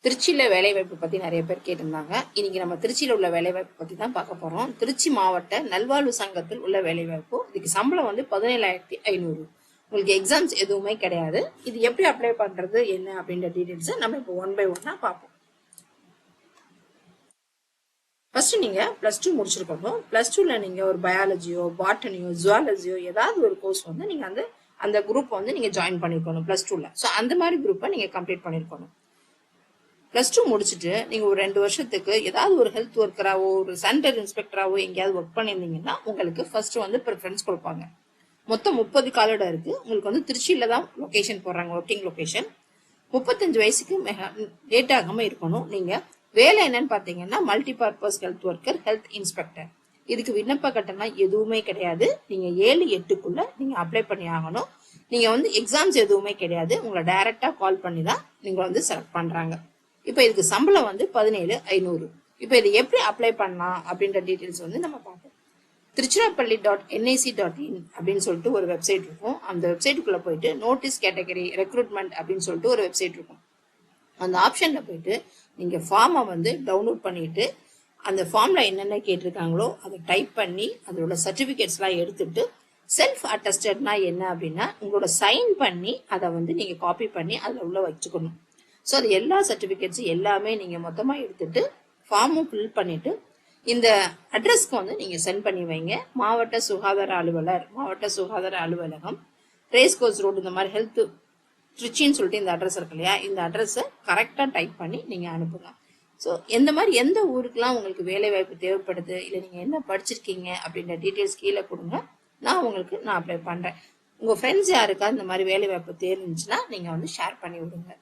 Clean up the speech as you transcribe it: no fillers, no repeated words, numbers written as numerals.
திருச்சியில வேலைவாய்ப்பு பத்தி நிறைய பேர் கேட்டிருந்தாங்க. இன்னைக்கு நம்ம திருச்சியில உள்ள வேலைவாய்ப்பு பத்தி தான் பார்க்க போறோம். திருச்சி மாவட்ட நல்வாழ்வு சங்கத்தில் உள்ள வேலைவாய்ப்பு. இதுக்கு சம்பளம் 17,500. உங்களுக்கு எக்ஸாம்ஸ் எதுவுமே கிடையாது. இது எப்படி அப்ளை பண்றது என்ன அப்படின்ற டீடைல்ஸ் நம்ம இப்போ ஒன் பை ஒன்னா பார்ப்போம். ஃபர்ஸ்ட் நீங்க +2 முடிச்சிருக்கணும். +2ல நீங்க ஒரு பயாலஜியோ பாட்டனியோ ஜுவாலஜியோ ஏதாவது ஒரு கோர்ஸ் நீங்க அந்த குரூப் நீங்க ஜாயின் பண்ணிருக்கணும் +2ல. ஸோ அந்த மாதிரி குரூப்பை நீங்க கம்ப்ளீட் பண்ணிருக்கணும். +2 முடிச்சுட்டு நீங்க ஒரு 2 வருஷத்துக்கு ஏதாவது ஒரு ஹெல்த் ஒர்க்கராவோ ஒரு சானிட்டரி இன்ஸ்பெக்டராவோ எங்கேயாவது ஒர்க் பண்ணியிருந்தீங்கன்னா உங்களுக்கு ஃபர்ஸ்ட் ப்ரிஃபரன்ஸ் கொடுப்பாங்க. மொத்தம் 30 காலிடம் இருக்கு. உங்களுக்கு திருச்சியில தான் லொகேஷன் போடுறாங்க, ஒர்க்கிங் லொகேஷன். 35 வயசுக்கு லேட் ஆகாம இருக்கணும். நீங்க வேலை என்னன்னு பாத்தீங்கன்னா multi purpose health worker, health inspector. இதுக்கு விண்ணப்ப கட்டணம் எதுவுமே கிடையாது. நீங்க 7/8க்குள்ள நீங்க அப்ளை பண்ணி ஆகணும். நீங்க எக்ஸாம்ஸ் எதுவுமே கிடையாது. உங்களை டைரக்டா கால் பண்ணி தான் நீங்க செலக்ட் பண்றாங்க. இப்போ இதுக்கு சம்பளம் 17,500. இப்போ இது எப்படி அப்ளை பண்ணலாம் அப்படின்ற டீடைல்ஸ் நம்ம பார்ப்போம். திருச்சிராப்பள்ளி.nic.in அப்படின்னு சொல்லிட்டு ஒரு வெப்சைட் இருக்கும். அந்த வெப்சைட்டுக்குள்ள போயிட்டு நோட்டீஸ் கேட்டகரி ரெக்ரூட்மெண்ட் அப்படின்னு சொல்லிட்டு ஒரு வெப்சைட் இருக்கும். அந்த ஆப்ஷன்ல போயிட்டு நீங்க ஃபார்மை டவுன்லோட் பண்ணிட்டு அந்த ஃபார்ம்ல என்னென்ன கேட்டிருக்காங்களோ அதை டைப் பண்ணி அதோட சர்டிபிகேட்ஸ்லாம் எடுத்துட்டு செல்ஃப் அட்டஸ்டட்னா என்ன அப்படின்னா உங்களோட சைன் பண்ணி அதை நீங்க காப்பி பண்ணி அதில் உள்ள வச்சுக்கணும். ஸோ அது எல்லா சர்டிபிகேட்ஸும் எல்லாமே நீங்க மொத்தமா எடுத்துட்டு ஃபார்மும் ஃபில் பண்ணிட்டு இந்த அட்ரஸ்க்கு நீங்க சென்ட் பண்ணி வைங்க. மாவட்ட சுகாதார அலுவலர், மாவட்ட சுகாதார அலுவலகம், ரேஸ் கோர்ஸ் ரோடு, இந்த மாதிரி ஹெல்த் ட்ரிச்சின்னு சொல்லிட்டு இந்த அட்ரஸ் இருக்கு இல்லையா, இந்த அட்ரஸை கரெக்டாக டைப் பண்ணி நீங்க அனுப்புங்க. ஸோ எந்த ஊருக்குலாம் உங்களுக்கு வேலை வாய்ப்பு தேவைப்படுது, இல்லை நீங்க என்ன படிச்சிருக்கீங்க அப்படின்ற டீட்டெயில்ஸ் கீழே கொடுங்க. நான் அப்ளை பண்றேன். உங்க ஃப்ரெண்ட்ஸ் யாருக்கா இந்த மாதிரி வேலை வாய்ப்பு தெரிஞ்சுன்னா நீங்க ஷேர் பண்ணி விடுங்க.